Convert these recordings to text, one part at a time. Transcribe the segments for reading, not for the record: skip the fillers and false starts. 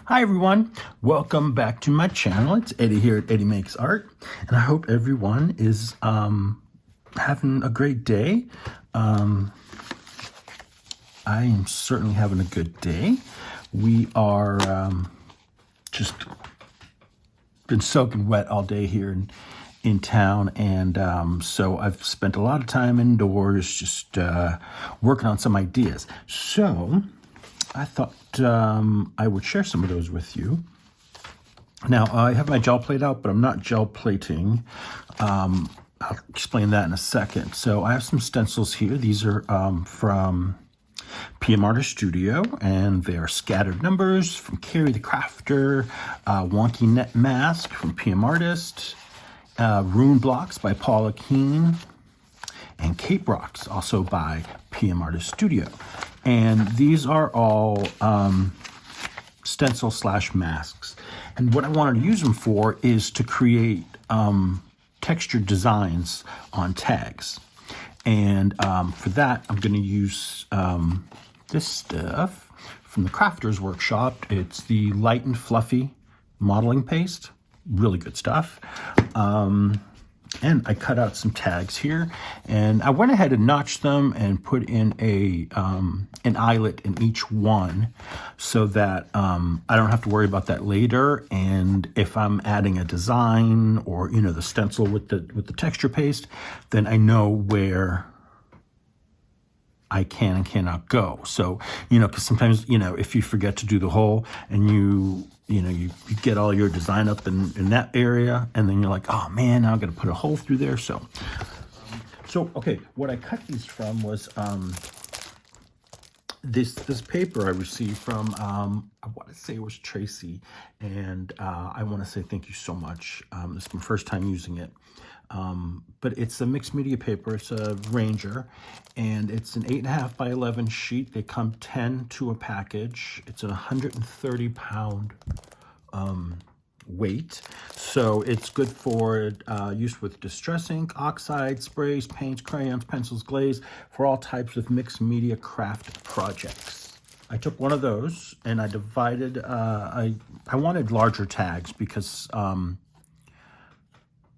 Hi everyone, welcome back to my channel. It's Eddie here at Eddie Makes Art, and I hope everyone is having a great day. I am certainly having a good day. We are just been soaking wet all day here in town, and so I've spent a lot of time indoors just working on some ideas. So I thought I would share some of those with you. Now, I have my gel plate out, but I'm not gel plating. I'll explain that in a second. So I have some stencils here. These are from PM Artist Studio, and they are Scattered Numbers from Carrie the Crafter, Wonky Net Mask from PM Artist, Rune Blocks by Paula Keene, and Cape Rocks, also by PM Artist Studio. And these are all stencil slash masks. And what I wanted to use them for is to create textured designs on tags. And for that, I'm going to use this stuff from the Crafters Workshop. It's the Light and Fluffy modeling paste. Really good stuff. And I cut out some tags here, and I went ahead and notched them and put in an eyelet in each one, so that I don't have to worry about that later. And if I'm adding a design or the stencil with the texture paste, then I know where I can and cannot go. So because sometimes if you forget to do the hole and you get all your design up in that area, and then you're like, oh man, now I'm gonna put a hole through there. So okay, what I cut these from was this paper I received from I want to say it was Tracy, and I want to say thank you so much. This is my first time using it. But it's a mixed media paper. It's a Ranger, and it's an 8.5 by 11 sheet. They come 10 to a package. It's a 130-pound weight, so it's good for use with distress ink, oxide, sprays, paints, crayons, pencils, glaze, for all types of mixed media craft projects. I took one of those and I divided. I wanted larger tags because I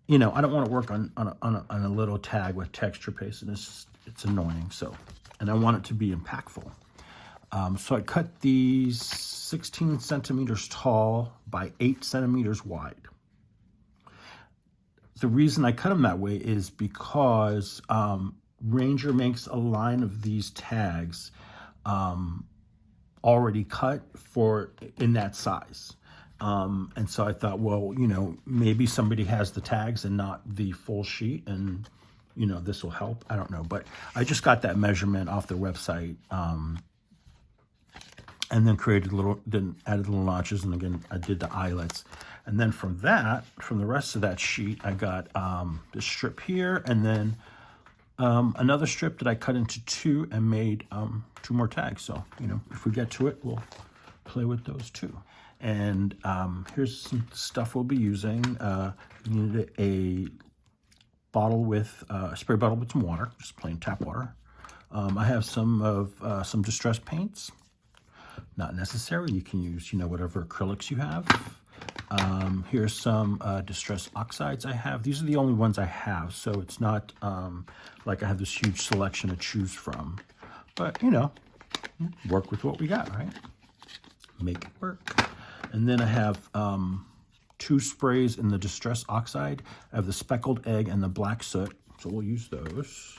don't want to work on a little tag with texture paste, and it's annoying. So, and I want it to be impactful. So I cut these 16 centimeters tall by 8 centimeters wide. The reason I cut them that way is because Ranger makes a line of these tags already cut in that size. And so I thought, well, maybe somebody has the tags and not the full sheet, and this will help. I don't know, but I just got that measurement off their website, and then added little notches, and again I did the eyelets, and then from the rest of that sheet, I got this strip here, and then another strip that I cut into two and made 2 more tags. So if we get to it, we'll play with those too. And here's some stuff we'll be using. You need a bottle with a spray bottle with some water, just plain tap water. I have some distress paints. Not necessary. You can use whatever acrylics you have. Here's some distress oxides I have. These are the only ones I have, so it's not like I have this huge selection to choose from. But work with what we got, right? Make it work. And then I have 2 sprays in the distress oxide. I have the speckled egg and the black soot, so we'll use those.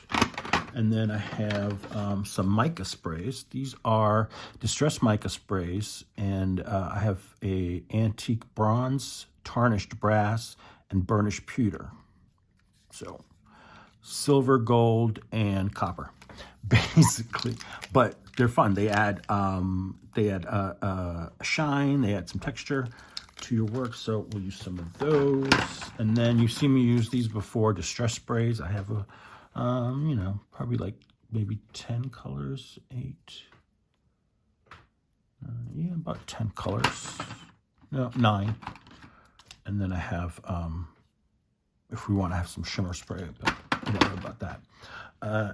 And then I have some mica sprays. These are distress mica sprays, and I have a antique bronze, tarnished brass, and burnished pewter. So silver, gold, and copper, basically. But they're fun. They add a shine. They add some texture to your work. So we'll use some of those. And then you've seen me use these before, distress sprays. I have a probably like maybe 10 colors, 8. Yeah, about 10 colors. No, 9. And then I have, if we want to have some shimmer spray, but you don't know about that.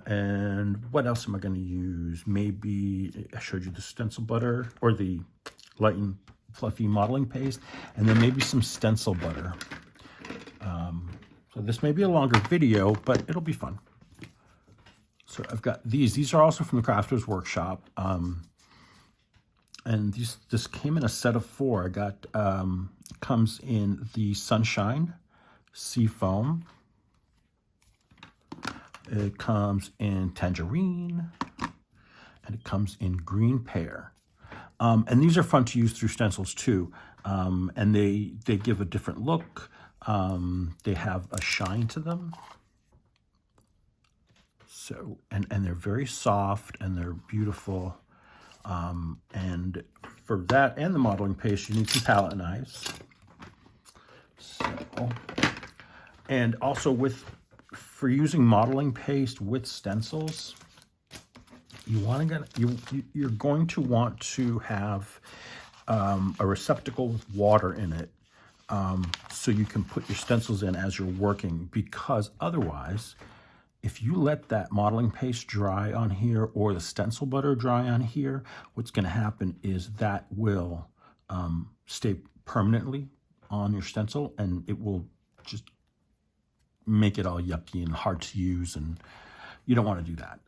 And what else am I going to use? Maybe I showed you the stencil butter or the light and fluffy modeling paste, and then maybe some stencil butter. So this may be a longer video, but it'll be fun. So I've got these. These are also from the Crafters Workshop. And this came in a set of 4. I got, comes in the Sunshine Sea Foam. It comes in Tangerine. And it comes in Green Pear. And these are fun to use through stencils too. And they give a different look. They have a shine to them. So, and they're very soft and they're beautiful. And for that and the modeling paste, you need some palette knives. So, and also for using modeling paste with stencils, you're going to want to have a receptacle with water in it, so you can put your stencils in as you're working, because otherwise, if you let that modeling paste dry on here or the stencil butter dry on here, what's going to happen is that will stay permanently on your stencil, and it will just make it all yucky and hard to use, and you don't want to do that.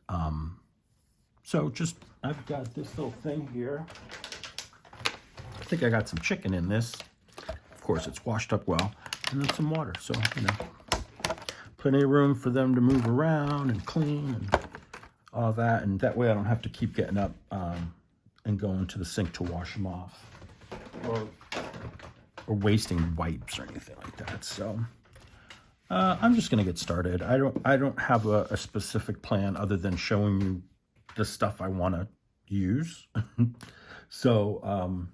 So just, I've got this little thing here. I think I got some chicken in this. Of course, it's washed up well, and then some water. So, you know, plenty of room for them to move around and clean and all that. And that way I don't have to keep getting up and going to the sink to wash them off, or wasting wipes or anything like that. So I'm just gonna get started. I don't have a specific plan other than showing you the stuff I want to use. So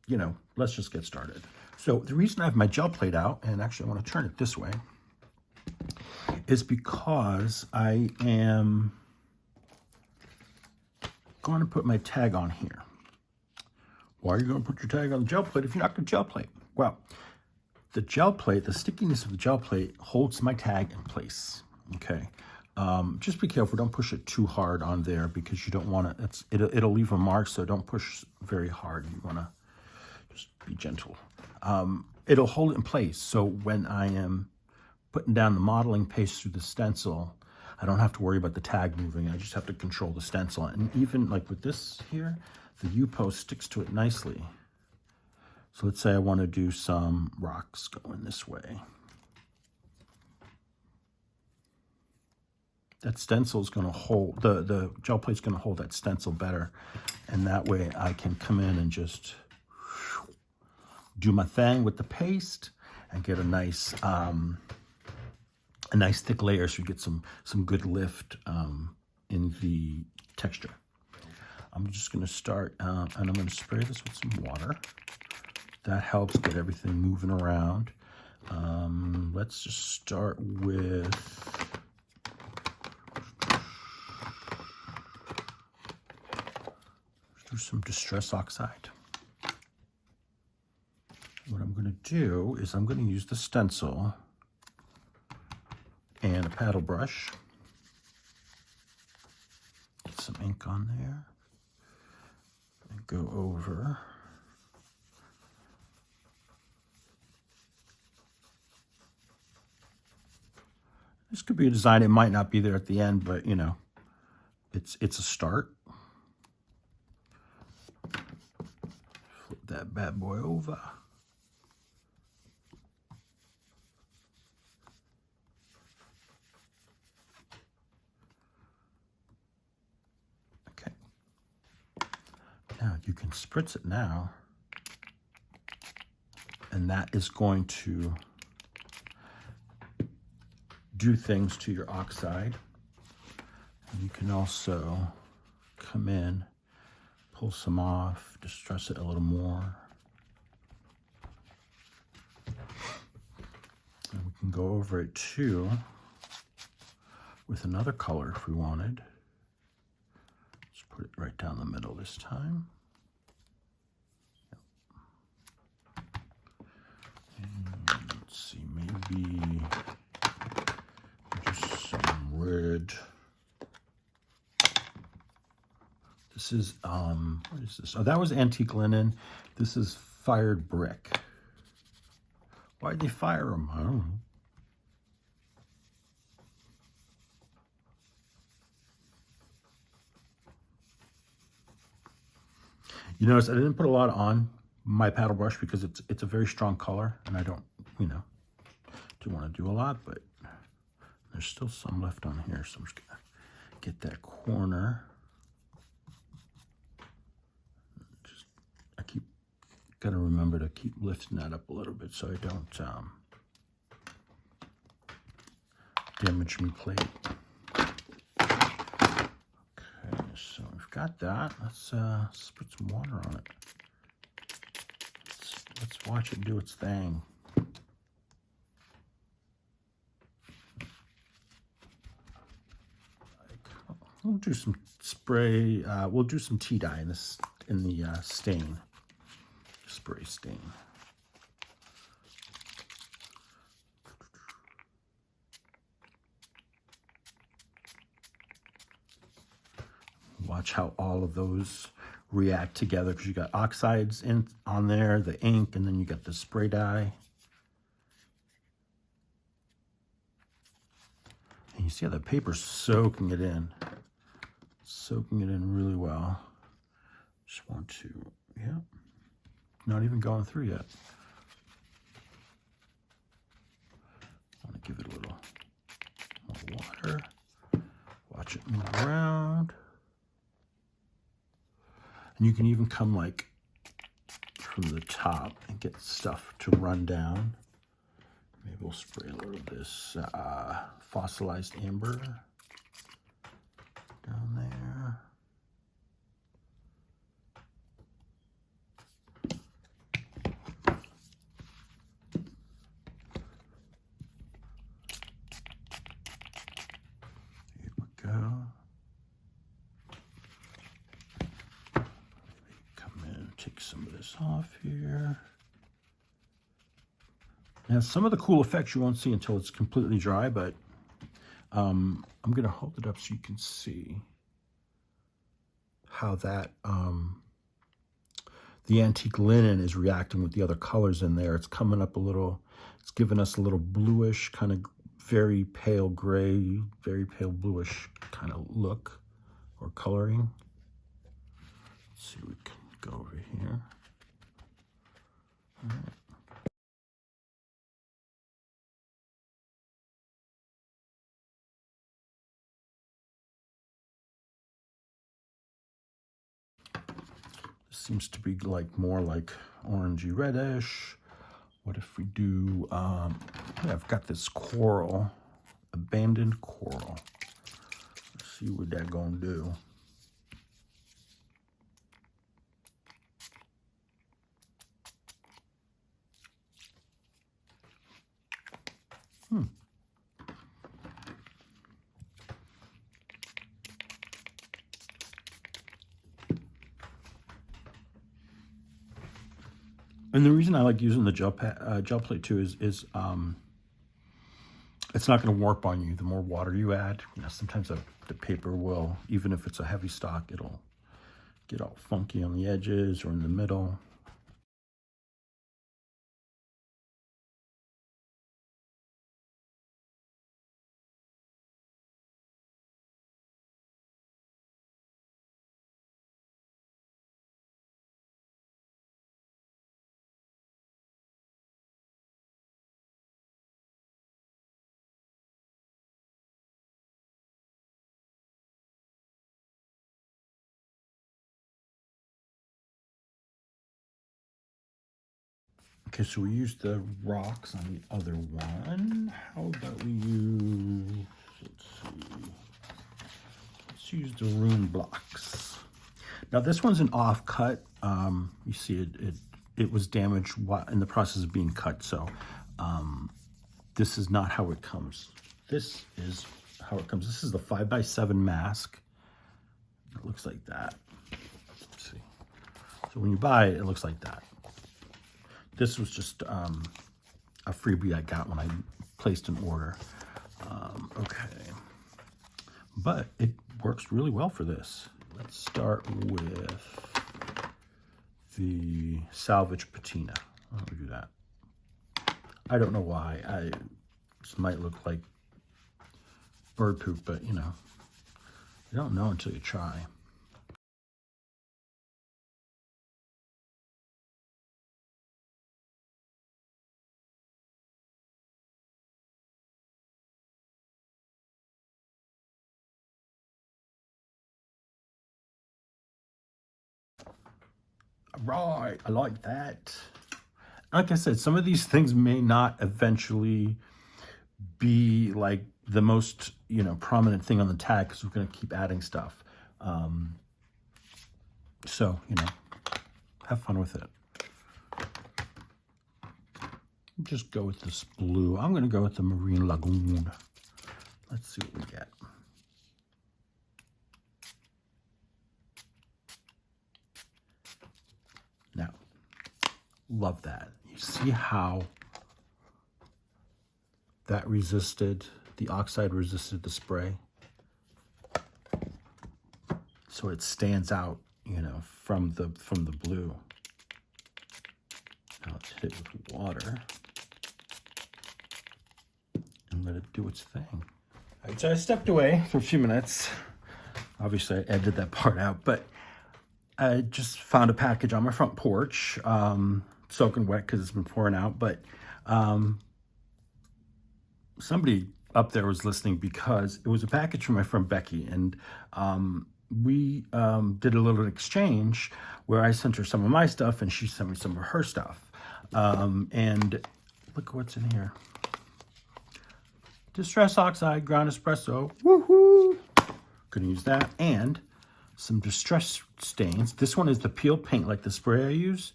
you know, let's just get started. So the reason I have my gel plate out, and actually I want to turn it this way, is because I am going to put my tag on here. Why are you going to put your tag on the gel plate if you're not going to gel plate? Well, the gel plate, the stickiness of the gel plate holds my tag in place, okay? Just be careful, don't push it too hard on there, because you don't want to, it'll leave a mark, so don't push very hard. You want to just be gentle. It'll hold it in place, so when I am putting down the modeling paste through the stencil, I don't have to worry about the tag moving. I just have to control the stencil. And even like with this here, the U-post sticks to it nicely. So let's say I want to do some rocks going this way. That stencil is going to hold, the gel plate is going to hold that stencil better. And that way I can come in and just do my thing with the paste and get a nice thick layer, so you get some good lift in the texture. I'm just going to start, and I'm going to spray this with some water. That helps get everything moving around. Let's just start with do some Distress Oxide. What I'm going to do is I'm going to use the stencil and a paddle brush. Get some ink on there and go over. This could be a design. It might not be there at the end, but you know, it's a start. Flip that bad boy over. Now you can spritz it now, and that is going to do things to your oxide. And you can also come in, pull some off, distress it a little more. And we can go over it too with another color if we wanted. Put it right down the middle this time. And let's see, maybe just some This is, what is this? Oh, that was antique linen. This is fired brick. Why'd they fire them? I don't know. You notice I didn't put a lot on my paddle brush because it's a very strong color, and I don't, you know, do want to do a lot, but there's still some left on here, so I'm just gonna get that corner. Got to remember to keep lifting that up a little bit so I don't damage my plate. Okay, so we've got that. Let's put some water on it. Let's watch it do its thing. We'll do some spray. We'll do some tea dye in this stain. Spray stain. Watch how all of those react together, because you got oxides on there, the ink, and then you got the spray dye. And you see how the paper's soaking it in really well. Just want to, yeah. Not even going through yet. I want to give it a little more water. Watch it move around. And you can even come like from the top and get stuff to run down. Maybe we'll spray a little of this fossilized amber down there. Off here. Now, some of the cool effects you won't see until it's completely dry, but I'm going to hold it up so you can see how that the antique linen is reacting with the other colors in there. It's coming up a little, it's giving us a little bluish, kind of very pale gray, very pale bluish kind of look or coloring. Let's see, we can go over here. All right. This seems to be like more like orangey reddish. What if we do, yeah, I've got this coral, abandoned coral. Let's see what that gonna do. And the reason I like using the gel plate too is it's not going to warp on you. The more water you add, you know, sometimes the paper will, even if it's a heavy stock, it'll get all funky on the edges or in the middle. Okay, so we used the rocks on the other one. How about we use, let's use the rune blocks. Now this one's an offcut. You see it was damaged in the process of being cut, so this is not how it comes. This is how it comes. This is the 5x7 mask. It looks like that. Let's see. So when you buy it, it looks like that. This was just a freebie I got when I placed an order. Okay. But it works really well for this. let's start with the salvage patina. Why don't we do that? I don't know why. This might look like bird poop, but you know, you don't know until you try. Right, I like that. Like I said, some of these things may not eventually be like the most, you know, prominent thing on the tag because we're going to keep adding stuff. So, you know, have fun with it. Just go with this blue. I'm going to go with the Marine Lagoon. Let's see what we get. Now, love that. You see how that resisted, the oxide resisted the spray. So it stands out, you know, from the blue. Now let's hit it with water and let it do its thing. All right, so I stepped away for a few minutes. Obviously I edited that part out, but I just found a package on my front porch, soaking wet because it's been pouring out, but somebody up there was listening because it was a package from my friend Becky, and we did a little exchange where I sent her some of my stuff and she sent me some of her stuff. And look what's in here. Distress oxide, ground espresso, woohoo! Gonna use that, and some distress stains. This one is the peel paint, like the spray I use,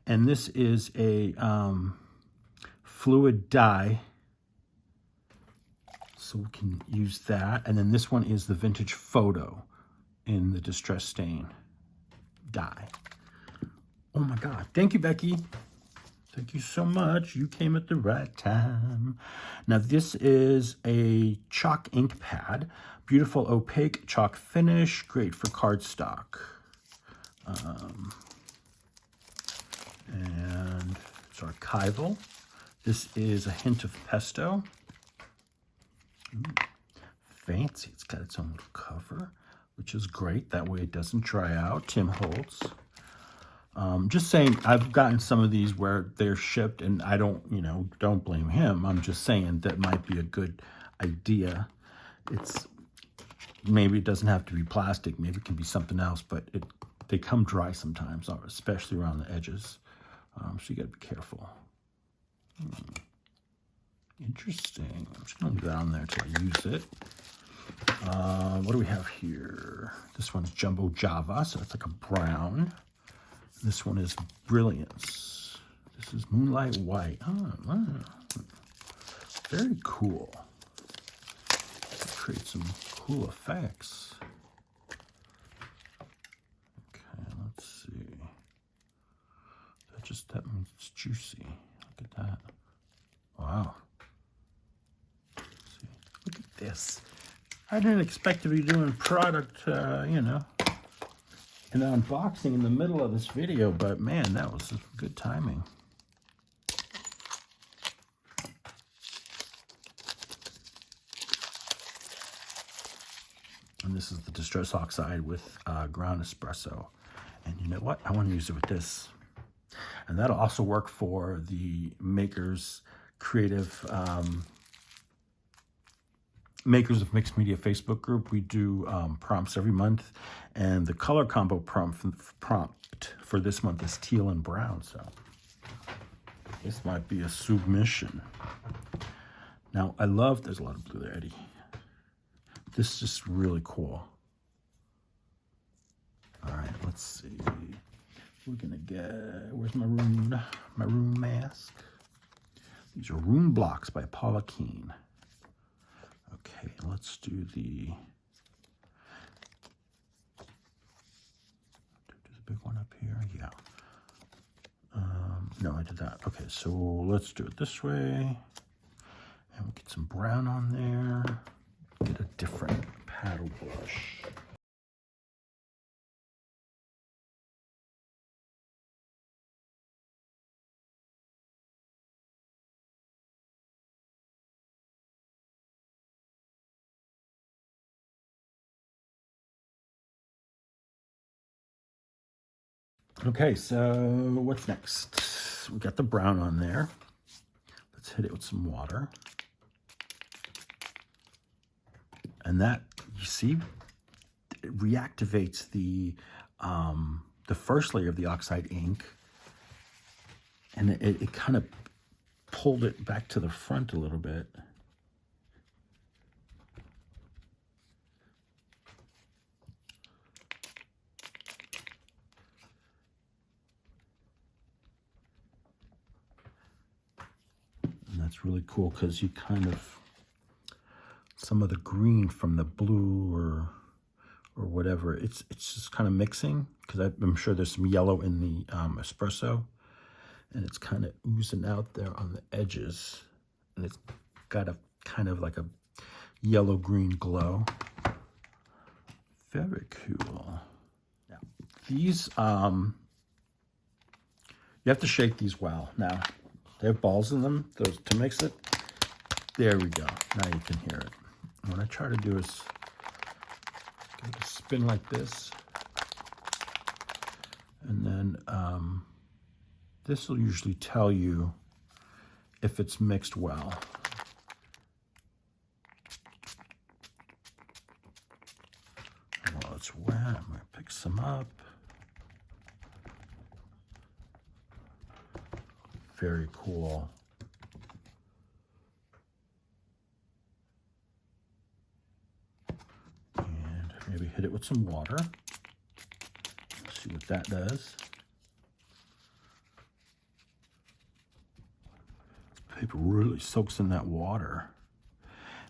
and this is a fluid dye, so we can use that. And then this one is the vintage photo in the distress stain dye. Oh my God, thank you, Becky. Thank you so much. You came at the right time. Now this is a chalk ink pad. Beautiful opaque chalk finish, great for cardstock. And it's archival. This is a hint of pesto. Ooh, fancy. It's got its own little cover, which is great. That way it doesn't dry out. Tim Holtz. Just saying, I've gotten some of these where they're shipped, and I don't, you know, don't blame him. I'm just saying that might be a good idea. It's maybe it doesn't have to be plastic. Maybe it can be something else, but they come dry sometimes, especially around the edges. So you got to be careful. Interesting. I'm just going to leave that on there until I use it. What do we have here? This one's Jumbo Java, so it's like a brown. This one is Brilliance. This is Moonlight White. Oh, wow. Very cool. Create some cool effects. Okay, let's see. That means it's juicy. Look at that. Wow. See, look at this. I didn't expect to be doing product, you know, an unboxing in the middle of this video, but man, that was good timing. And this is the Distress Oxide with ground espresso. And you know what? I want to use it with this. And that'll also work for the Makers Creative, Makers of Mixed Media Facebook group. We do prompts every month. And the color combo prompt for this month is teal and brown. So this might be a submission. Now, I love, there's a lot of blue there, Eddie. This is just really cool. All right, let's see. We're gonna get, where's my rune mask? These are rune blocks by Paula Keen. Okay, let's do the big one up here. Yeah. No, I did that. Okay, so let's do it this way. And we'll get some brown on there. Get a different paddle brush. Okay, so what's next? We got the brown on there. Let's hit it with some water. And that, you see, it reactivates the first layer of the oxide ink, and it kind of pulled it back to the front a little bit. And that's really cool because you kind of, some of the green from the blue or whatever, it's just kind of mixing, because I'm sure there's some yellow in the espresso, and it's kind of oozing out there on the edges, and it's got a kind of like a yellow-green glow. Very cool. Now, these, you have to shake these well. Now, they have balls in them to mix it. There we go. Now you can hear it. And what I try to do is give it a spin like this. And then this will usually tell you if it's mixed well. And while it's wet, I'm going to pick some up. Very cool. And maybe hit it with some water. Let's see what that does. Paper really soaks in that water.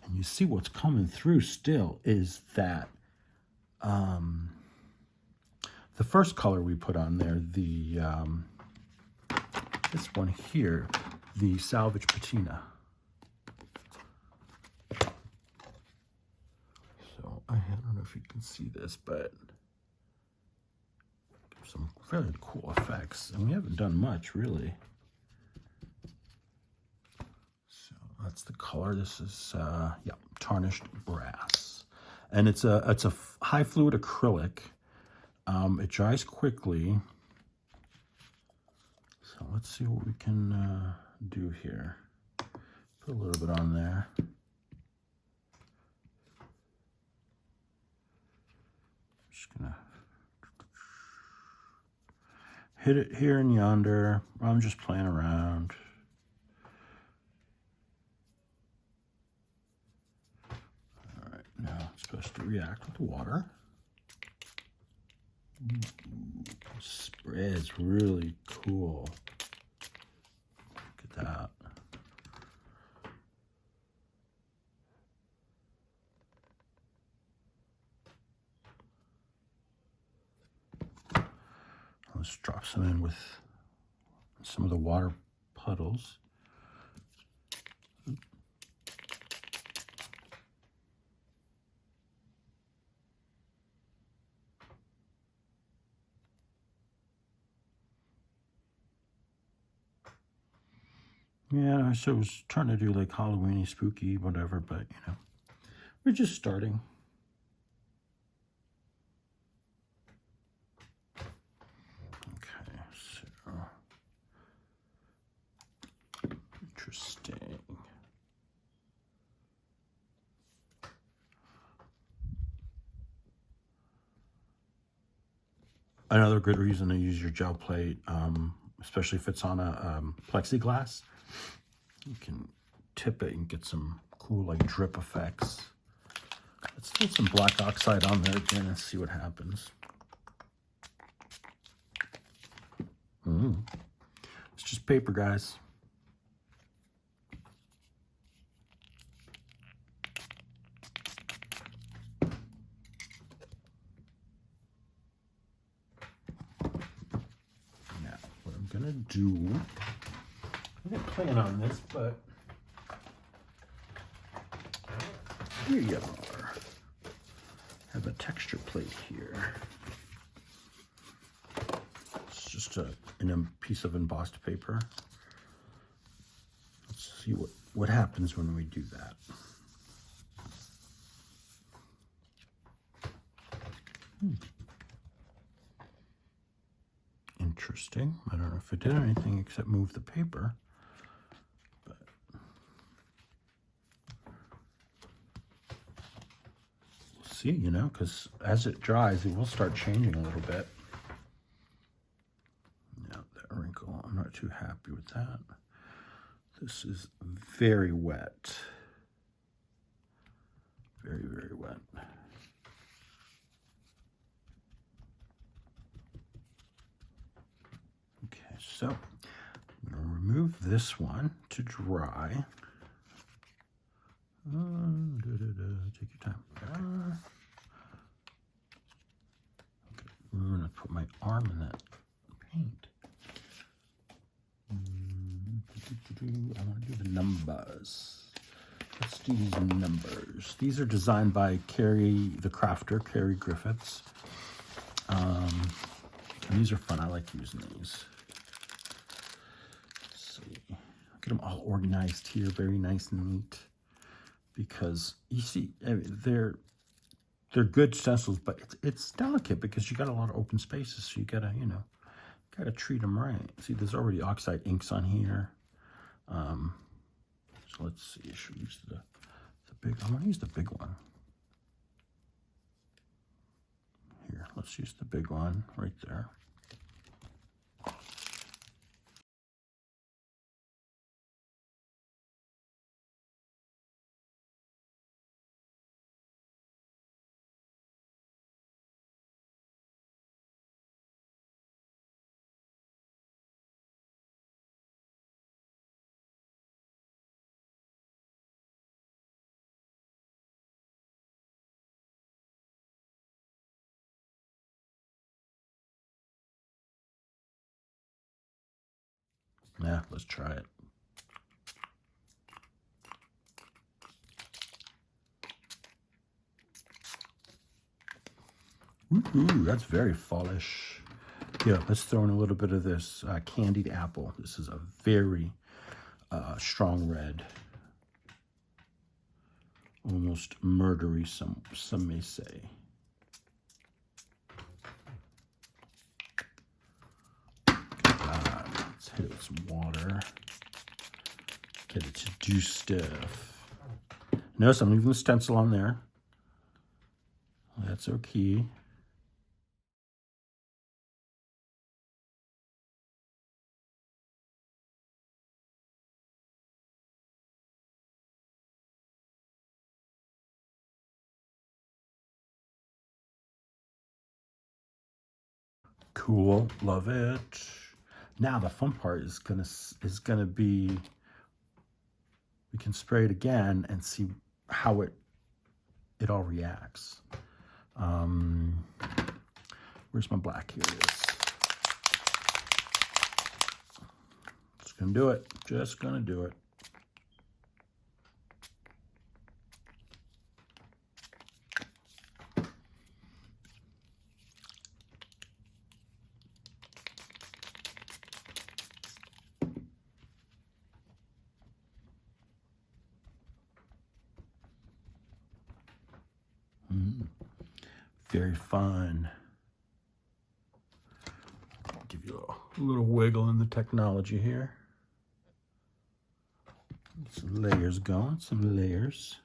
And you see what's coming through still is that the first color we put on there, this one here, the Salvage Patina. So I don't know if you can see this, but some fairly cool effects. And we haven't done much, really. So that's the color. This is, yeah, tarnished brass. And it's a high fluid acrylic. It dries quickly. So let's see what we can do here. Put a little bit on there. Just gonna hit it here and yonder. I'm just playing around. All right, now it's supposed to react with the water. Spreads really cool. Look at that. Let's drop some in with some of the water puddles. Yeah, I was trying to do like Halloweeny, spooky, whatever, but you know, we're just starting. Okay, so interesting. Another good reason to use your gel plate, especially if it's on a plexiglass, you can tip it and get some cool like drip effects. Let's put some black oxide on there again and see what happens. It's just paper, guys. Now, what I'm gonna do, I didn't plan on this, but here you are. I have a texture plate here. It's just a piece of embossed paper. Let's see what happens when we do that. Interesting. I don't know if it did anything except move the paper. But we'll see, you know, because as it dries, it will start changing a little bit. Now that wrinkle, I'm not too happy with that. This is very wet. Very, very wet. Okay, so I'm going to remove this one to dry. Take your time. Okay, I'm going to put my arm in that paint. I want to do the numbers. Let's do these numbers. These are designed by Carrie, the crafter, Carrie Griffiths. And these are fun. I like using these. Let's see. Look at them all organized here. Very nice and neat. Because you see, they're good stencils, but it's delicate because you got a lot of open spaces. So you gotta, you know, gotta treat them right. See, there's already oxide inks on here. So let's see. Should we use the big? I'm gonna use the big one. Here, let's use the big one right there. Yeah, let's try it. Ooh, that's very fallish. Yeah, let's throw in a little bit of this candied apple. This is a very strong red. Almost murdery, some may say. Let's hit it with some water. Get it to do stiff. Notice I'm leaving the stencil on there. That's okay. Cool, love it. Now the fun part is gonna be we can spray it again and see how it all reacts. Where's my black? Here it is. Just gonna do it. Just gonna do it. Very fun. I'll give you a little wiggle in the technology here. Some layers going, some layers.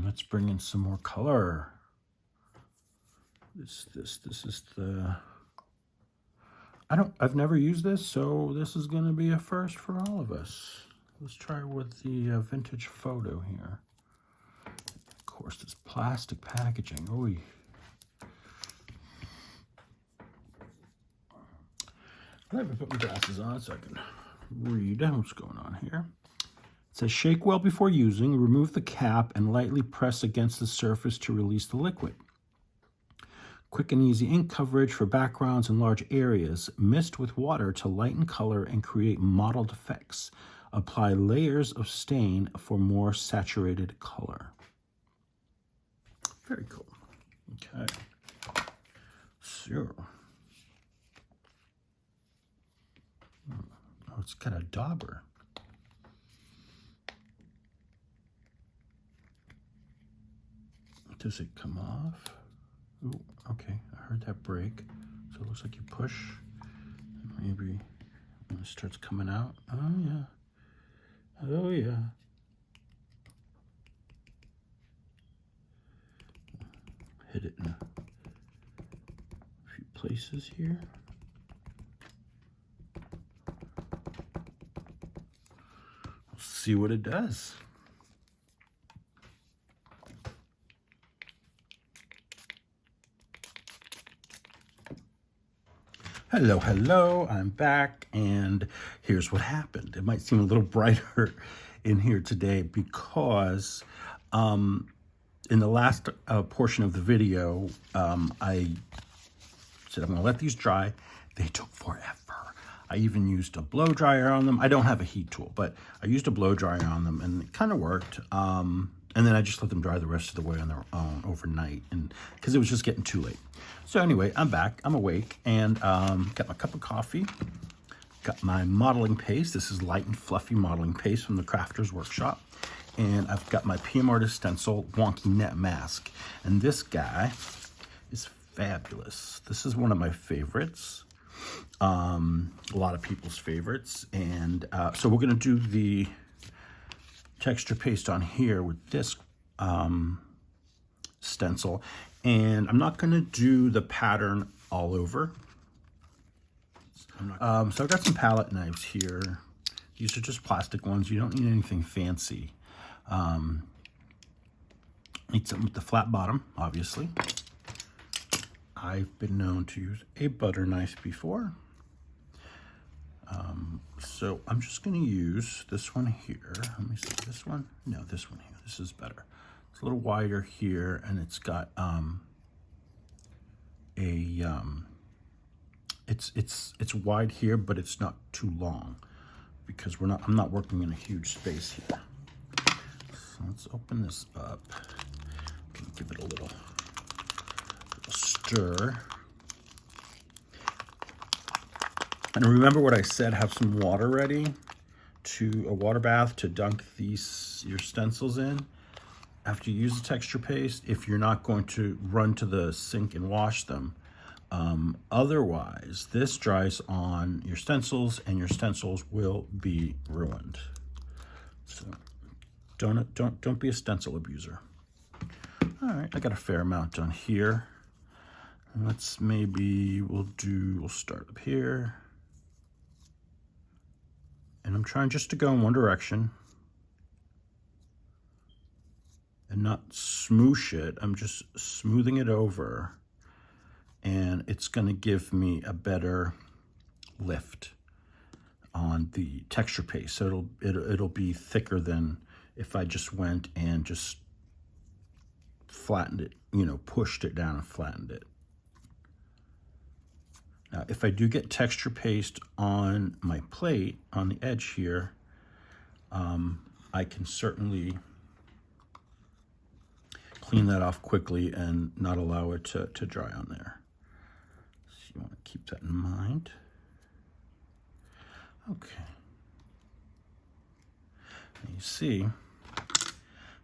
Let's bring in some more color. This is the. I've never used this, so this is going to be a first for all of us. Let's try with the vintage photo here. Of course, this plastic packaging. Oy. Let me put my glasses on so I can read what's going on here. It says, shake well before using, remove the cap, and lightly press against the surface to release the liquid. Quick and easy ink coverage for backgrounds in large areas. Mist with water to lighten color and create mottled effects. Apply layers of stain for more saturated color. Very cool. Okay. So. Oh, it's got a dauber. Does it come off? Ooh, okay, I heard that break. So it looks like you push, maybe when it starts coming out. Oh yeah, oh yeah. Hit it in a few places here. We'll see what it does. Hello, hello, I'm back, and here's what happened. It might seem a little brighter in here today because in the last portion of the video, I said I'm gonna let these dry. They took forever. I even used a blow dryer on them. I don't have a heat tool, but I used a blow dryer on them and it kind of worked. And then I just let them dry the rest of the way on their own overnight, and because it was just getting too late. So anyway, I'm back, I'm awake, and got my cup of coffee, got my modeling paste. This is light and fluffy modeling paste from the Crafter's Workshop. And I've got my PM Artist Stencil Wonky Net Mask. And this guy is fabulous. This is one of my favorites. A lot of people's favorites. And so we're gonna do the texture paste on here with this stencil, and I'm not going to do the pattern all over. So I've got some palette knives here. These are just plastic ones. You don't need anything fancy. Need something with the flat bottom, obviously. I've been known to use a butter knife before. So I'm just going to use this one here. Let me see, this one? No, this one here. This is better. It's a little wider here, and it's got it's wide here, but it's not too long because I'm not working in a huge space here. So let's open this up. Give it a little stir. And remember what I said, have some water ready, a water bath to dunk your stencils in after you use the texture paste, if you're not going to run to the sink and wash them. Otherwise, this dries on your stencils and your stencils will be ruined. So don't be a stencil abuser. All right, I got a fair amount done here. And we'll start up here. And I'm trying just to go in one direction and not smoosh it. I'm just smoothing it over, and it's going to give me a better lift on the texture paste. So it'll be thicker than if I just went and just flattened it, pushed it down and flattened it. Now, if I do get texture paste on my plate, on the edge here, I can certainly clean that off quickly and not allow it to dry on there. So you want to keep that in mind. Okay. And you see,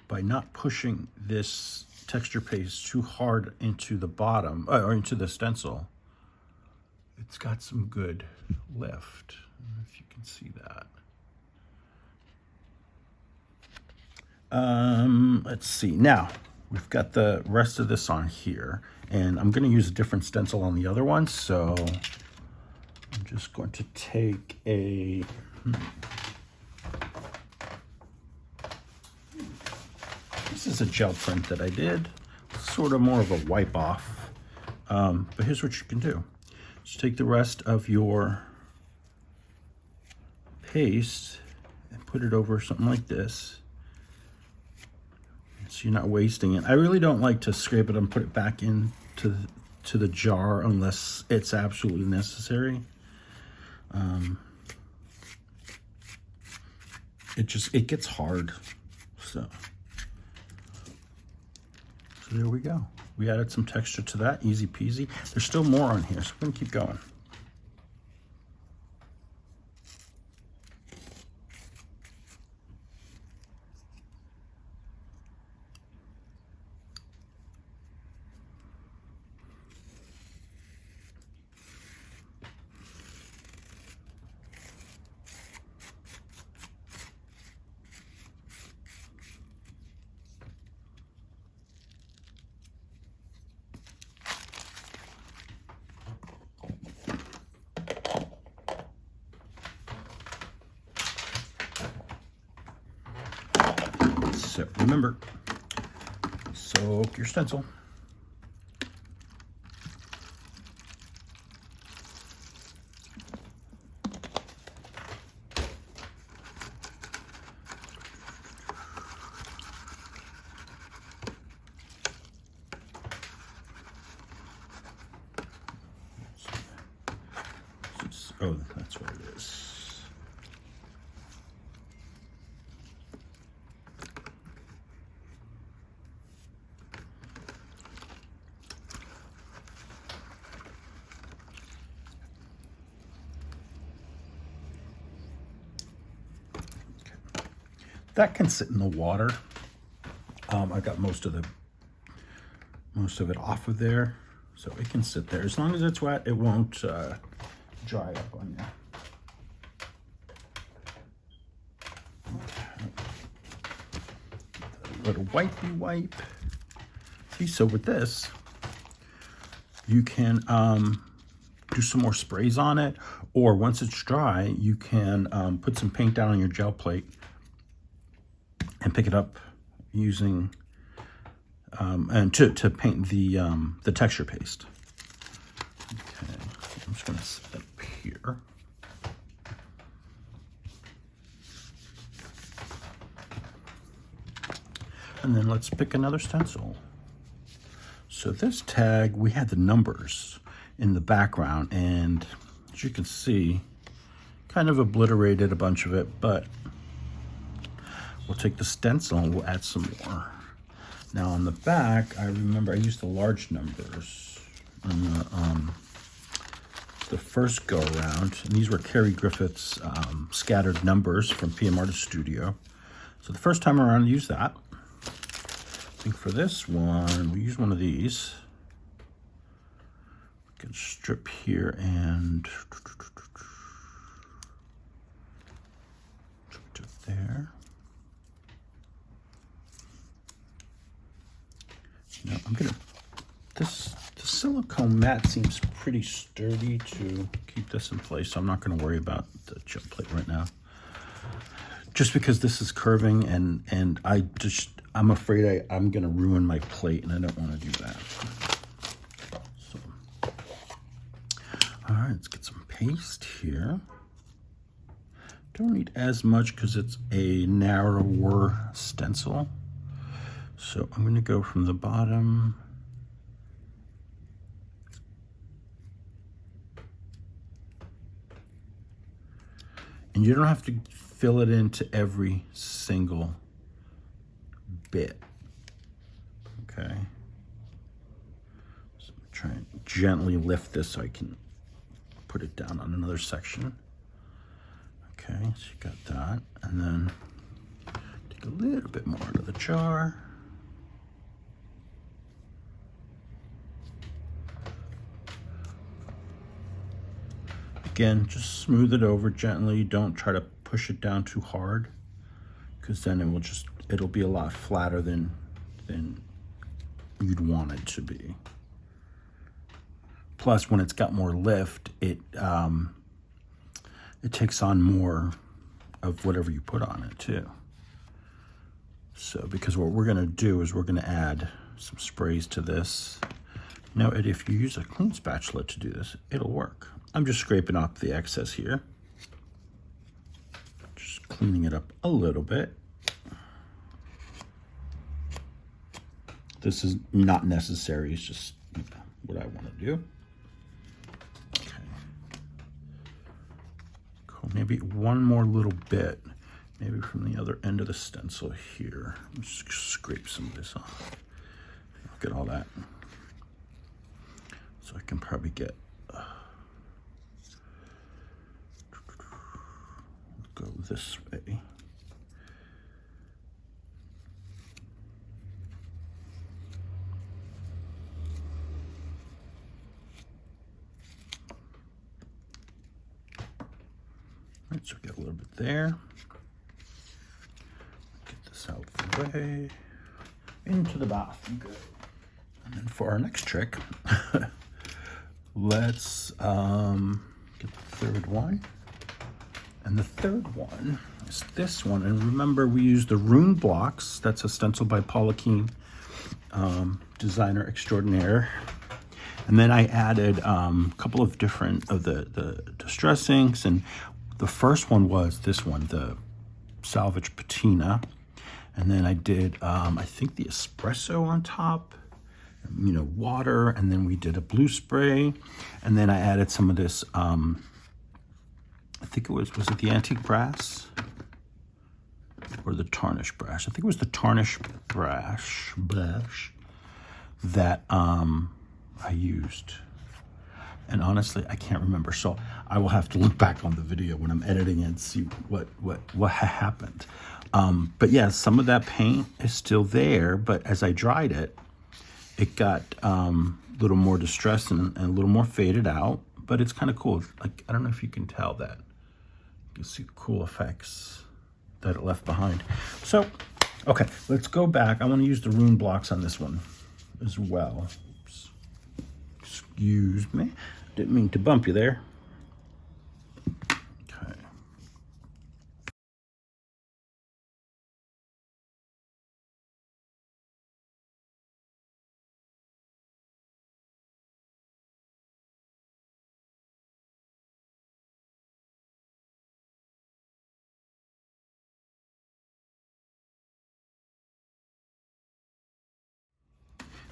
by not pushing this texture paste too hard into the bottom, or into the stencil, it's got some good lift. I don't know if you can see that. Let's see. Now, we've got the rest of this on here, and I'm going to use a different stencil on the other one, so I'm just going to take this is a gel print that I did, sort of more of a wipe off, but here's what you can do. Just take the rest of your paste and put it over something like this, so you're not wasting it. I really don't like to scrape it and put it back into the jar unless it's absolutely necessary. It gets hard. So there we go. We added some texture to that, easy peasy. There's still more on here, so we're gonna keep going. So remember, soak your stencil. Oh, that's what it is. Okay. That can sit in the water. I got most of it off of there, so it can sit there. As long as it's wet, it won't dry up on you. Little wipey wipe. See, so with this, you can do some more sprays on it, or once it's dry, you can put some paint down on your gel plate and pick it up using and to paint the texture paste. Okay, I'm just gonna set that up here. And then let's pick another stencil. So this tag, we had the numbers in the background, and as you can see, kind of obliterated a bunch of it, but we'll take the stencil and we'll add some more. Now on the back, I remember I used the large numbers on the first go around, and these were Carrie Griffith's scattered numbers from PM Artist Studio. So the first time around, I used that. I think for this one, we use one of these. We can strip here and to there. Now I'm gonna, the silicone mat seems pretty sturdy to keep this in place, so I'm not gonna worry about the gel plate right now. Just because this is curving, and I'm afraid I'm gonna ruin my plate, and I don't wanna do that. So, all right, let's get some paste here. Don't need as much because it's a narrower stencil. So I'm gonna go from the bottom. And you don't have to fill it into every single bit, okay? So I'm trying to gently lift this so I can put it down on another section. Okay, so you got that. And then take a little bit more out of the jar. Again, just smooth it over gently. Don't try to push it down too hard, because then it'll be a lot flatter than you'd want it to be. Plus, when it's got more lift, it takes on more of whatever you put on it too. So, because what we're gonna do is we're gonna add some sprays to this. Now, if you use a clean spatula to do this, it'll work. I'm just scraping off the excess here. Just cleaning it up a little bit. This is not necessary, it's just what I want to do. Okay. Cool, maybe one more little bit, maybe from the other end of the stencil here. Let's just scrape some of this off. Look at all that. So I can probably get go this way. All right, so we got a little bit there. Get this out of the way. Into the bath. Good. And then for our next trick, let's get the third one. And the third one is this one. And remember, we used the rune blocks. That's a stencil by Paula Keen, designer extraordinaire. And then I added a couple of different of the distress inks. And the first one was this one, the Salvage Patina. And then I did, I think the espresso on top, you know, water. And then we did a blue spray. And then I added some of this, I think it was it the antique brass? Or the tarnish brass? I think it was the tarnish brass that I used. And honestly, I can't remember. So I will have to look back on the video when I'm editing and see what happened. But yeah, some of that paint is still there, but as I dried it, it got a little more distressed and a little more faded out, but it's kind of cool. Like, I don't know if you can tell that. You can see the cool effects that it left behind. So, okay, let's go back. I want to use the rune blocks on this one as well. Oops. Excuse me. Didn't mean to bump you there. Okay.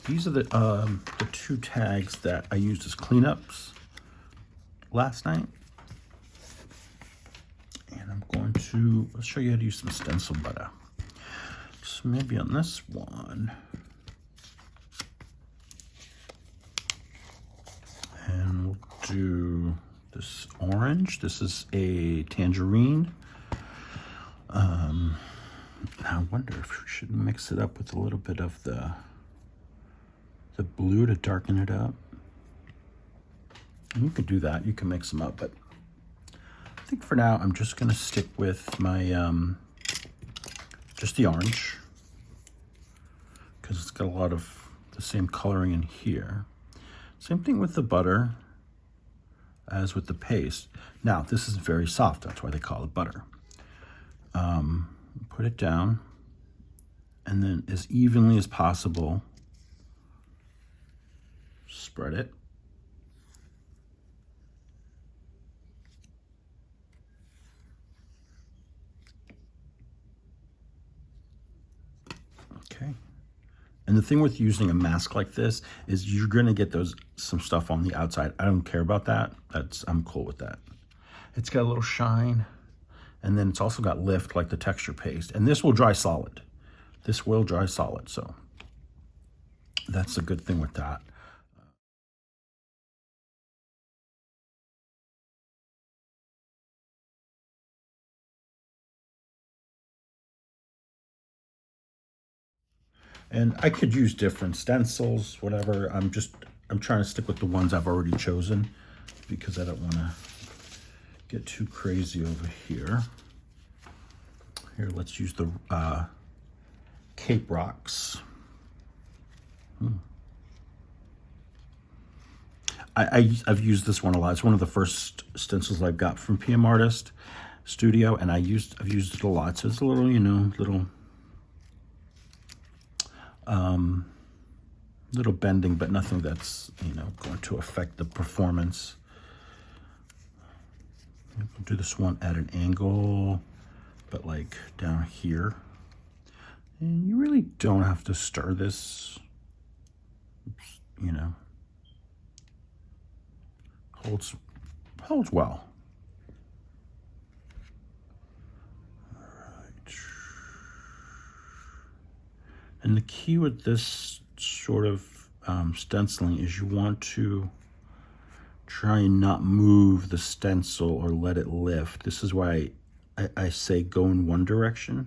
These are the two tags that I used as cleanups last night. And I'm going to, let's show you how to use some stencil butter. So maybe on this one. And we'll do this orange. This is a tangerine. I wonder if we should mix it up with a little bit of the blue to darken it up. And you could do that. You can mix them up, but I think for now I'm just going to stick with my just the orange because it's got a lot of the same coloring in here. Same thing with the butter as with the paste. Now this is very soft. That's why they call it butter. Put it down, and then as evenly as possible, spread it. Okay. And the thing with using a mask like this is you're going to get some stuff on the outside. I don't care about that. I'm cool with that. It's got a little shine, and then it's also got lift like the texture paste. And this will dry solid. This will dry solid, so that's a good thing with that. And I could use different stencils, whatever. I'm trying to stick with the ones I've already chosen because I don't want to get too crazy over here. Here, let's use the Cape Rocks. I've used this one a lot. It's one of the first stencils I've got from PM Artist Studio, and I've used it a lot. So it's a little, you know, little bending, but nothing that's, you know, going to affect the performance. We'll do this one at an angle, but like down here. And you really don't have to stir this, you know. Holds well. All right. And the key with this sort of stenciling is you want to try and not move the stencil or let it lift. This is why I say go in one direction,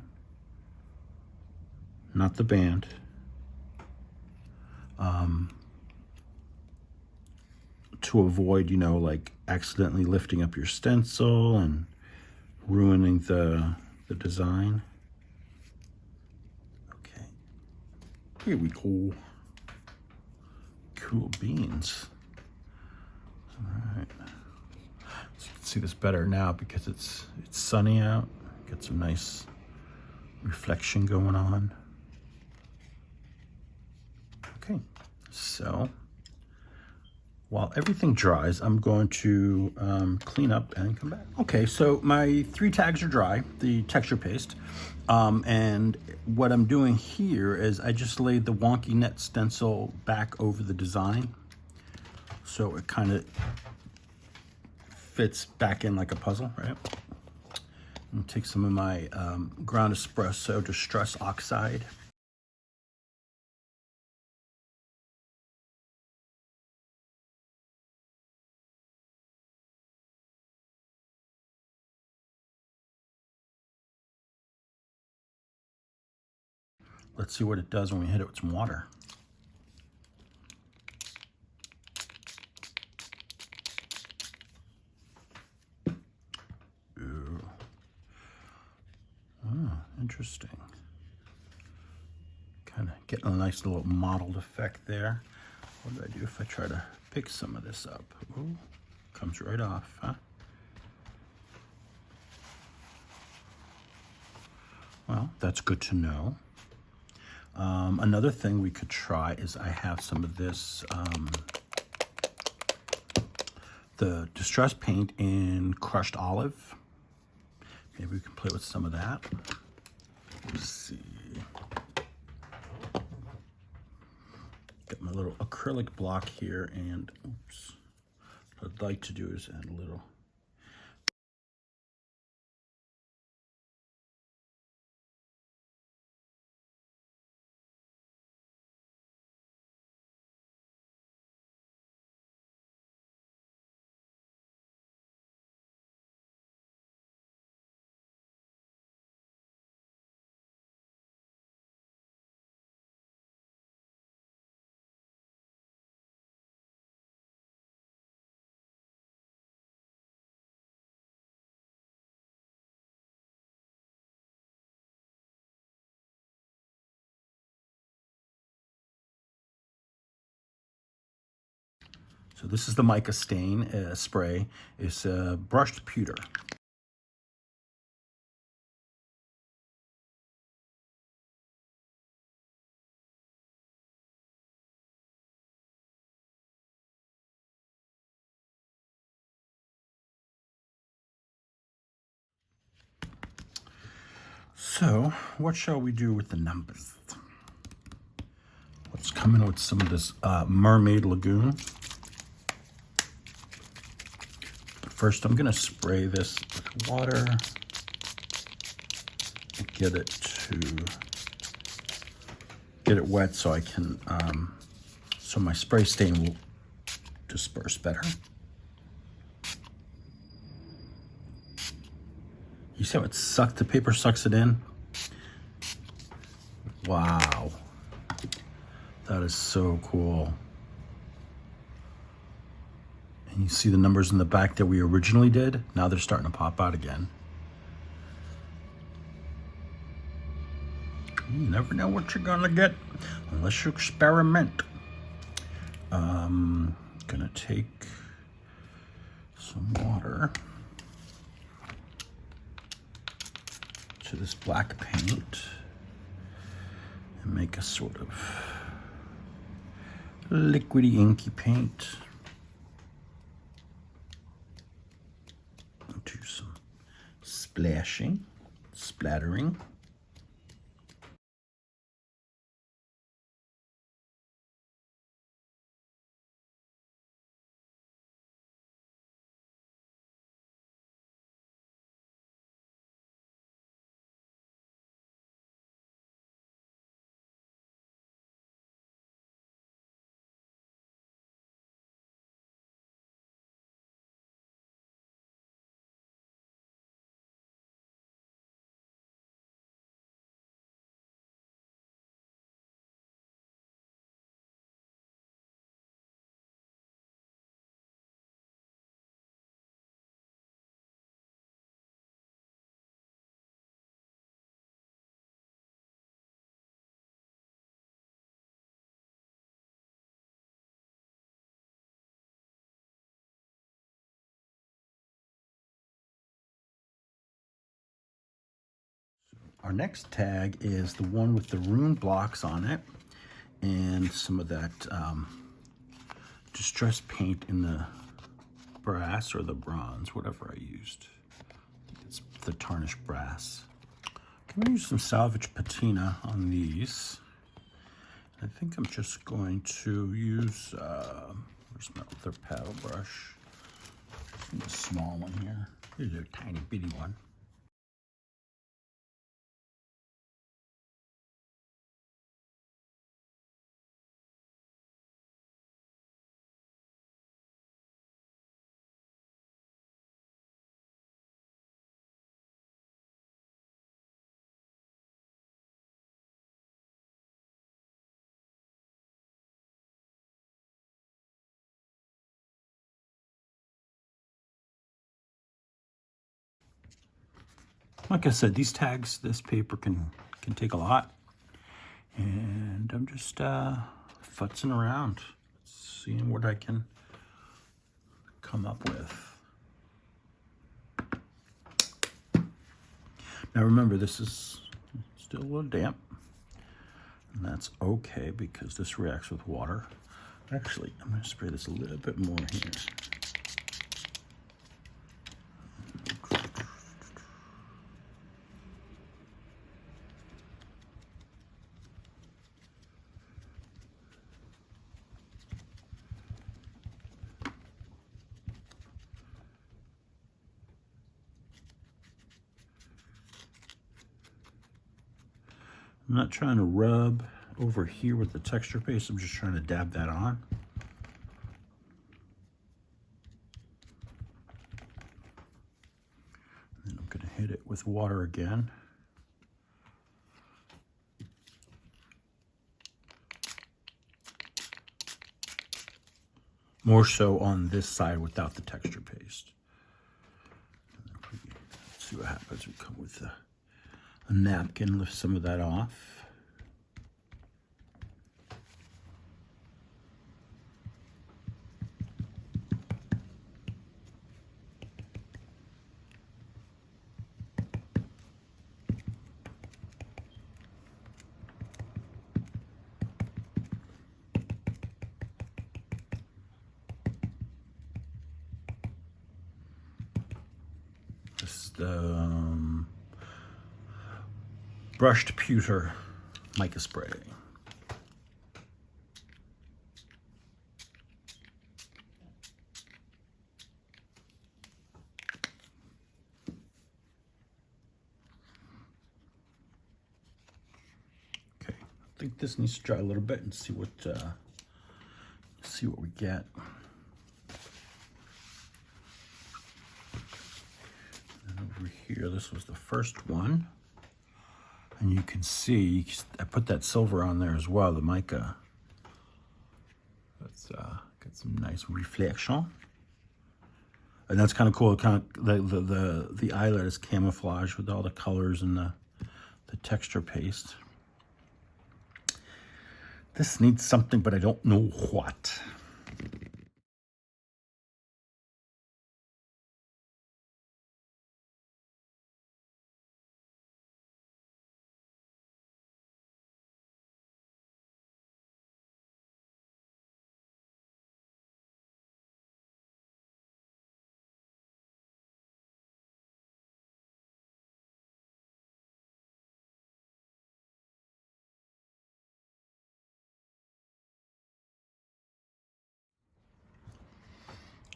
not the band. To avoid, you know, like accidentally lifting up your stencil and ruining the design. Okay, here we go. Cool beans. All right, so you can see this better now because it's sunny out. Get some nice reflection going on. Okay, so while everything dries, I'm going to clean up and come back. Okay, so my 3 tags are dry, the texture paste. And what I'm doing here is I just laid the wonky net stencil back over the design. So it kind of fits back in like a puzzle, right? And take some of my ground espresso distress oxide. Let's see what it does when we hit it with some water. Ooh. Oh, interesting. Kind of getting a nice little mottled effect there. What do I do if I try to pick some of this up? Ooh, comes right off, huh? Well, that's good to know. Another thing we could try is I have some of this, the distress paint in crushed olive. Maybe we can play with some of that. Let's see. Got my little acrylic block here, and oops. What I'd like to do is add a little. So this is the mica stain spray. It's brushed pewter. So what shall we do with the numbers? Let's come in with some of this Mermaid Lagoon. First, I'm going to spray this with water. Get it wet so I can, so my spray stain will disperse better. You see how the paper sucks it in? Wow. That is so cool. And you see the numbers in the back that we originally did? Now they're starting to pop out again. You never know what you're gonna get unless you experiment. Gonna take some water to this black paint and make a sort of liquidy inky paint. Do some splattering. Our next tag is the one with the rune blocks on it and some of that distressed paint in the brass or the bronze, whatever I used. It's the tarnished brass. I'm going to use some salvage patina on these. I think I'm just going to use, where's my other paddle brush? A small one here. Here's a tiny bitty one. Like I said, these tags, this paper can take a lot. And I'm just futzing around, seeing what I can come up with. Now remember, this is still a little damp. And that's okay because this reacts with water. Actually, I'm going to spray this a little bit more here. I'm not trying to rub over here with the texture paste. I'm just trying to dab that on. And I'm going to hit it with water again. More so on this side without the texture paste. Let's see what happens. We come with a napkin, lift some of that off. This is the brushed pewter mica spray. Okay, I think this needs to dry a little bit and see what we get. And over here, this was the first one. And you can see, I put that silver on there as well, the mica. That's got some nice reflection. And that's kind of cool. Kind of the eyelet is camouflage with all the colors and the texture paste. This needs something, but I don't know what.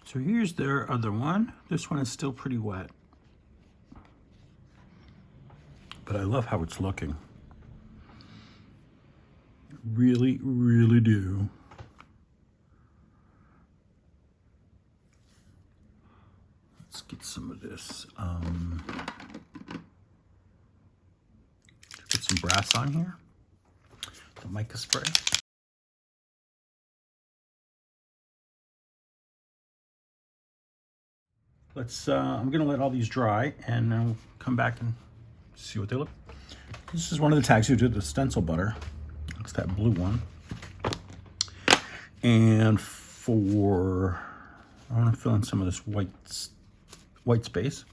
So here's their other one. This one is still pretty wet. But I love how it's looking. Really, really do. Let's get some of this. Put some brass on here. The mica spray. I'm gonna let all these dry and then we'll come back and see what they look. This is one of the tags who did the stencil butter. It's that blue one. And I want to fill in some of this white space.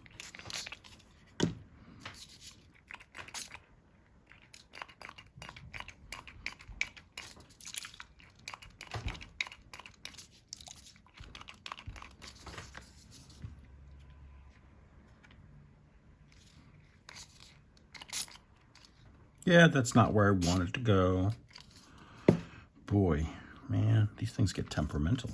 Yeah, that's not where I wanted to go. Boy, man, these things get temperamental.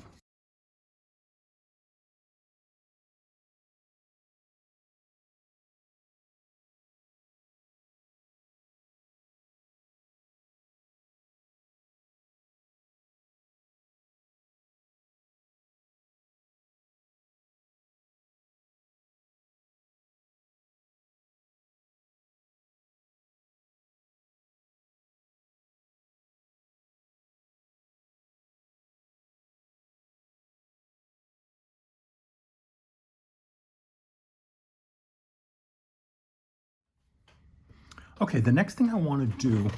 Okay, the next thing I want to do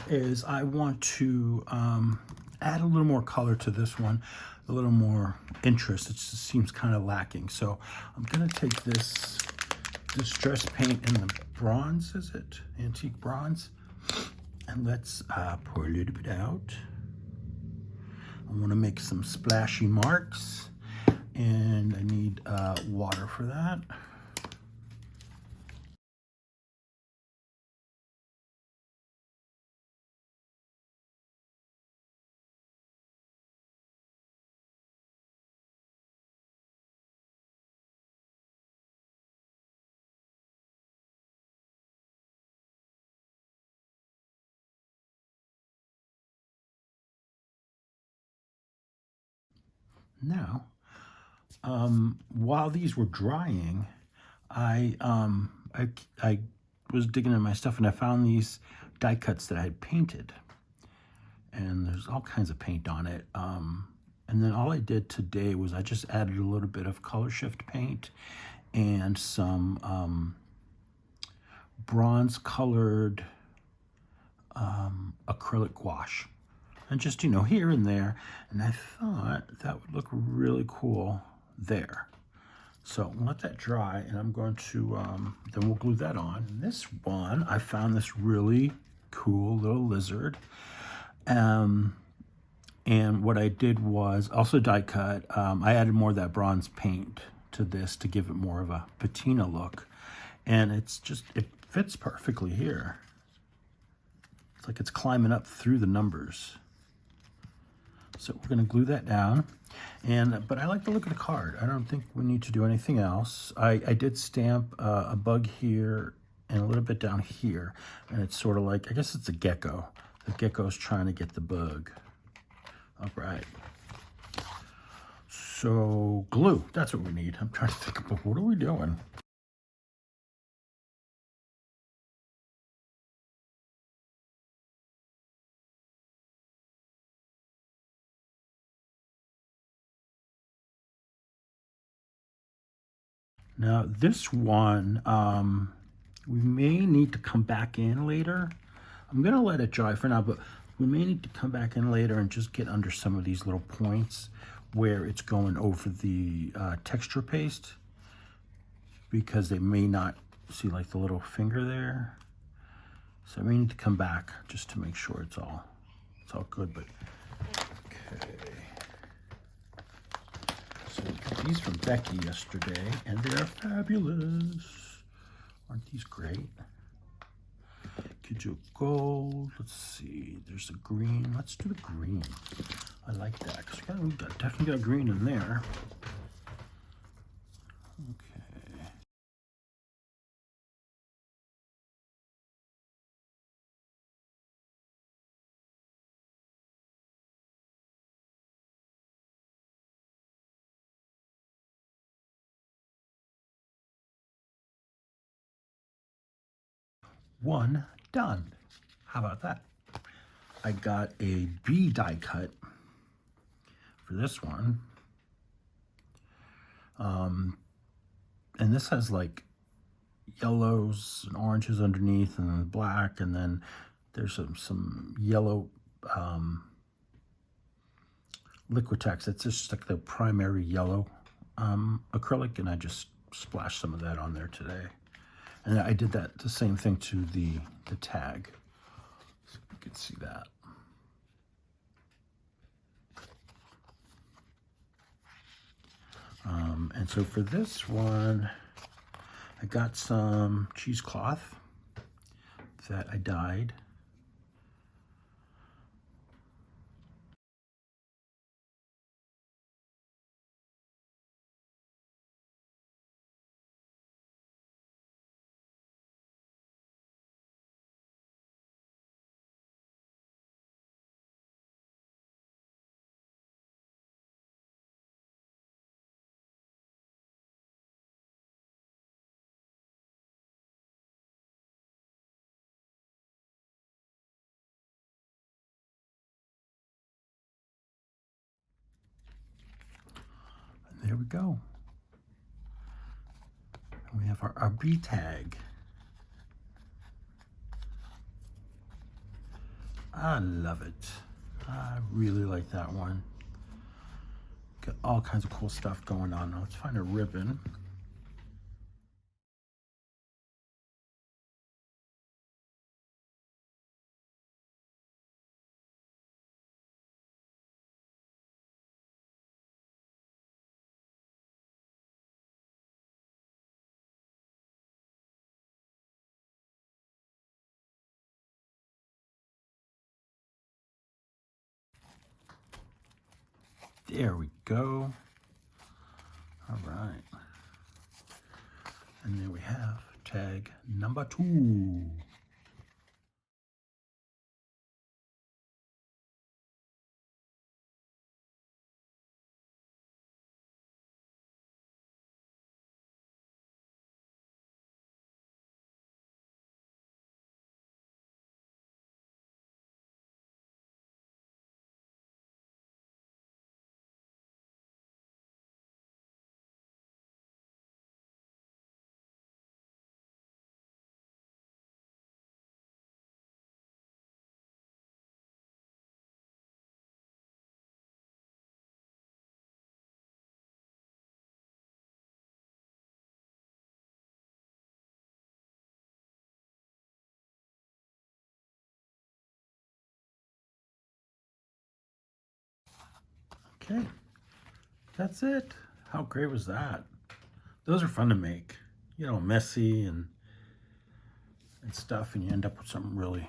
is I want to add a little more color to this one, a little more interest. It just seems kind of lacking. So I'm going to take this distress paint in the bronze, is it? Antique bronze. And let's pour a little bit out. I want to make some splashy marks, and I need water for that. Now, while these were drying, I was digging in my stuff and I found these die cuts that I had painted, and there's all kinds of paint on it. And then all I did today was I just added a little bit of color shift paint and some bronze colored acrylic gouache, and just, you know, here and there. And I thought that would look really cool there. So let that dry, and I'm going to, then we'll glue that on. And this one, I found this really cool little lizard. And what I did was also die cut. I added more of that bronze paint to this to give it more of a patina look. And it's just, it fits perfectly here. It's like it's climbing up through the numbers. So we're going to glue that down. But I like the look of the card. I don't think we need to do anything else. I did stamp a bug here and a little bit down here. And it's sort of like, I guess it's a gecko. The gecko's trying to get the bug. All right. So glue, that's what we need. I'm trying to think about what are we doing? Now this one, we may need to come back in later. I'm gonna let it dry for now, but we may need to come back in later and just get under some of these little points where it's going over the texture paste, because they may not see like the little finger there. So we need to come back just to make sure it's all good. But okay. So we got these from Becky yesterday, and they're fabulous. Aren't these great? Could do gold. Let's see. There's a green. Let's do the green. I like that because we definitely got green in there. Okay. One done. How about that? I got a B die cut for this one. And this has like yellows and oranges underneath and black, and then there's some yellow Liquitex. It's just like the primary yellow acrylic, and I just splashed some of that on there today. And I did that the same thing to the tag, so you can see that. And so for this one, I got some cheesecloth that I dyed. And there we go. And we have our B tag. I love it. I really like that one. Got all kinds of cool stuff going on. Now let's find a ribbon. There we go. All right. And there we have tag number 2. Okay, that's it. How great was that? Those are fun to make. You know, messy and stuff, and you end up with something really,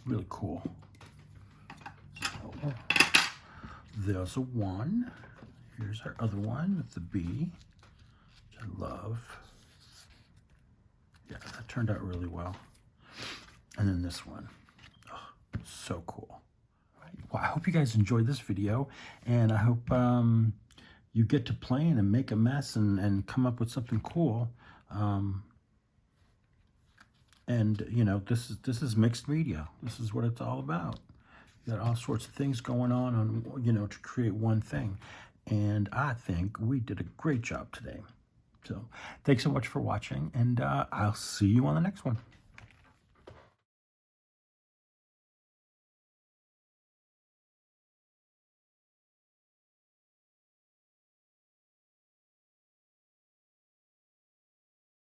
really cool. So, there's a 1. Here's our other one with the B, which I love. Yeah, that turned out really well. And then this one. Oh, so cool. Well, I hope you guys enjoyed this video, and I hope you get to playing and make a mess and come up with something cool. And you know, this is mixed media. This is what it's all about. You got all sorts of things going on, you know, to create one thing. And I think we did a great job today. So thanks so much for watching, and I'll see you on the next one.